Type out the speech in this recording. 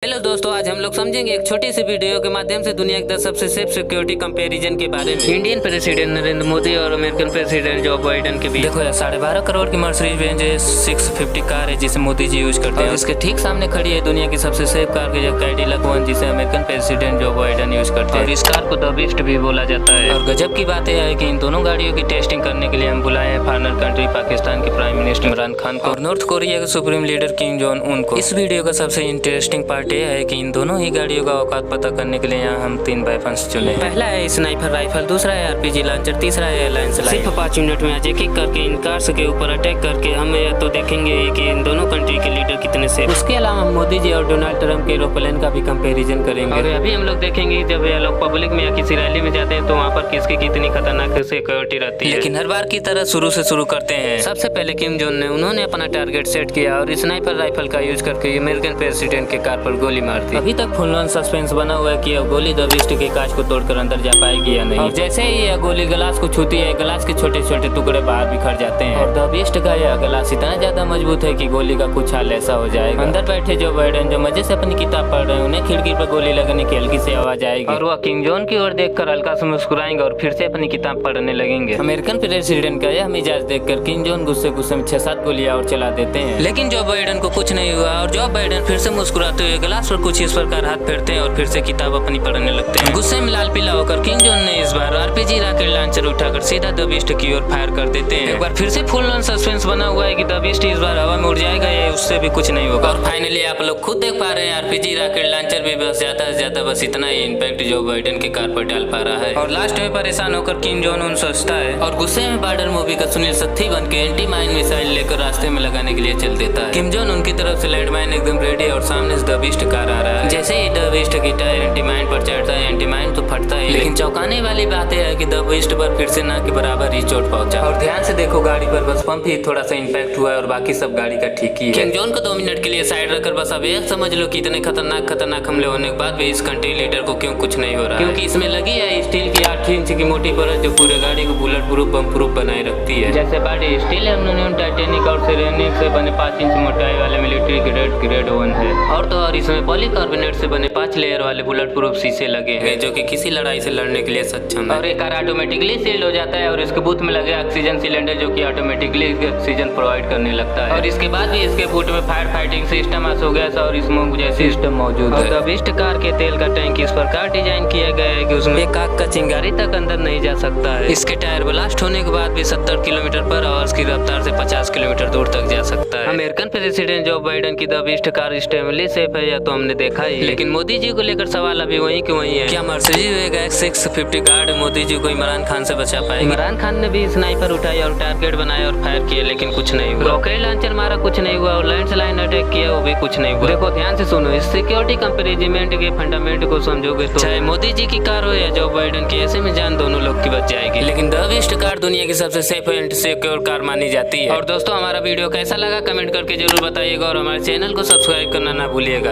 Hello दोस्तों, आज हम लोग समझेंगे एक छोटी सी वीडियो के माध्यम से दुनिया के 10 सबसे सेफ सिक्योरिटी कंपैरिजन के बारे में। इंडियन प्रेसिडेंट नरेंद्र मोदी और अमेरिकन प्रेसिडेंट जो बाइडेन के बीच। देखो यार, 12.5 करोड़ की मर्सिडीज बेंज 650 कार है जिसे मोदी जी यूज करते हैं। इसके ठीक सामने खड़ी है दुनिया की सबसे सेफ कार की कैडिलक वन, जिसे American president Joe Biden use करते हैं। और इस कार को द बीस्ट भी बोला जाता है। और गजब की बात यह है कि इन दोनों गाड़ियों की टेस्टिंग करने के लिए हम बुलाए हैं फॉरेनर कंट्री पाकिस्तान के प्राइम मिनिस्टर इमरान खान को और नॉर्थ कोरिया के supreme leader Kim Jong Un को। इस वीडियो का सबसे इंटरेस्टिंग पार्ट यह है कि इन दोनों ही गाड़ियों का औकात पता करने के लिए यहाँ हम 3 वेपन्स चुने। पहला है स्नाइपर राइफल, दूसरा है आरपीजी लॉन्चर, तीसरा है एलायंस लाइट। सिर्फ 5 मिनट में आज एक एक करके इन कार्स के ऊपर अटैक करके हम या तो देखेंगे कि इन दोनों कंट्री के लीडर कितने सेफ। उसके अलावा हम मोदी जी और डोनाल्ड ट्रंप के एरोप्लेन का भी कंपैरिजन करेंगे। और अभी हम लोग देखेंगे जब ये लोग पब्लिक में या किसी रैली में जाते हैं तो वहाँ पर किसकी कितनी खतरनाक सिक्योरिटी रहती है। लेकिन हर बार की तरह शुरू से शुरू करते हैं। सबसे पहले किम जोंग ने उन्होंने अपना टारगेट सेट किया और स्नाइपर राइफल का यूज करके अमेरिकन प्रेसिडेंट के कार पर गोली मार दी। अभी तक फुल ऑन सस्पेंस बना हुआ है कि अब गोली द बीस्ट के कांच को तोड़कर अंदर जा पाएगी या नहीं। और जैसे ही यह गोली ग्लास को छूती है, ग्लास के छोटे छोटे टुकड़े बाहर बिखर जाते हैं। और द बीस्ट का यह ग्लास इतना ज्यादा मजबूत है कि गोली का कुछ हाल ऐसा हो जाएगा। अंदर बैठे जो बाइडेन जो मजे से अपनी किताब पढ़ रहे हैं, उन्हें खिड़की पर गोली लगने की हल्की सी आवाज आएगी और वह किम जोंग की ओर देखकर हल्का से मुस्कुराएंगे और फिर से अपनी किताब पढ़ने लगेंगे। अमेरिकन प्रेसिडेंट का यह मिजाज देखकर किम जोंग गुस्से गुस्से में 6-7 गोलियां और चला देते हैं। लेकिन जो बाइडेन को कुछ नहीं हुआ और जो बाइडेन फिर से मुस्कुराते हुए ग्लास पर कुछ इस प्रकार हाथ फेरते हैं और फिर से किताब अपनी पढ़ने लगते हैं। गुस्से में लाल पीला होकर किम जोंग ने इस बार आरपीजी रॉकेट लॉन्चर उठाकर सीधा द बीस्ट की ओर फायर कर देते हैं। एक बार फिर से फुल ऑन सस्पेंस बना हुआ है कि द बीस्ट इस बार हवा में उड़ जाएगा या उससे भी कुछ नहीं होगा। और फाइनली आप लोग खुद देख पा रहे हैं आरपीजी रॉकेट लॉन्चर भी बस ज्यादा से ज्यादा बस इतना ही इम्पैक्ट जो बाइडेन की कार पर डाल पा रहा है। और लास्ट में परेशान होकर किम जोंग उन सोचता है और गुस्से में बॉर्डर मूवी का सुनील सत्थी बन के एंटी माइन मिसाइल लेकर रास्ते में लगाने के लिए चल देता है। किम जोंग उनकी तरफ से लैंडमाइन एकदम रेडी और सामने से द बीस्ट कार आ रहा है। जैसे ही द बीस्ट की टायर एंटी माइन पर चढ़ता है, एंटी माइन तो फटता है। लेकिन चौंकाने वाली बात है कि द बीस्ट पर फिर से ना के बराबर ही चोट पहुंचा। और ध्यान से देखो, गाड़ी पर बस पंप ही थोड़ा सा इम्पैक्ट हुआ है और बाकी सब गाड़ी का ठीक ही है। किम जोंग को 2 मिनट के लिए साइड रखकर बस अब यह समझ लो कि इतने खतरनाक हमले होने के बाद भी इस कंट्री लीडर को क्यों कुछ नहीं हो रहा है। क्योंकि इसमें लगी है स्टील की 8 इंच की मोटी परत जो पूरे गाड़ी को बुलेट प्रूफ बम प्रूफ बनाए रखती है। जैसे बॉडी स्टील एल्यूमिनियम टाइटेनिक और सिरेनिक से बने 5 इंच मोटाई वाले मिलिट्री ग्रेड 1 है। और तो और इसमें पॉलीकार्बोनेट से बने 5 लेयर वाले बुलेट प्रूफ शीशे लगे हैं जो कि किसी लड़ाई से लड़ने के लिए सक्षम है। और ये कार ऑटोमेटिकली सील्ड हो जाता है और इसके बूथ में लगे ऑक्सीजन सिलेंडर जो कि ऑटोमेटिकली ऑक्सीजन प्रोवाइड करने लगता है। और इसके बाद भी इसके बूथ में फायर फाइटिंग सिस्टम गैस और स्मोक जैसे सिस्टम मौजूद है। द बीस्ट कार के तेल का टैंक इस प्रकार डिजाइन किया गया है कि उसमें एक आग का चिंगारी तक अंदर नहीं जा सकता है। इसके टायर ब्लास्ट होने के बाद भी 70 किलोमीटर पर आवर की रफ्तार से 50 किलोमीटर दूर तक जा सकता है। अमेरिकन प्रेसिडेंट जो बाइडेन की the beast car extremely safe है या तो हमने देखा ही, लेकिन मोदी जी को लेकर सवाल अभी वही कि वही है। क्या मर्सिडीज 650 कार मोदी जी को इमरान खान से बचा पाएगी? इमरान खान ने भी स्नाइपर उठाई और टारगेट बनाया और फायर किया, लेकिन कुछ नहीं हुआ। रॉकेट लॉन्चर मारा, कुछ नहीं हुआ। और लैंडस्लाइड अटैक किया, वो भी कुछ नहीं हुआ। देखो ध्यान से सुनो, इस सिक्योरिटी कंपैरिजन के फंडामेंट को समझोगे तो चाहे मोदी जी की कार हो या जो बाइडेन की, ऐसे में जान दोनों लोग की बच जाएगी। लेकिन द बीस्ट कार दुनिया की सबसे सेफ एंड सिक्योर कार मानी जाती है। और दोस्तों, हमारा वीडियो कैसा लगा कमेंट करके जरूर बताइएगा और हमारे चैनल को सब्सक्राइब करना ना भूलिएगा।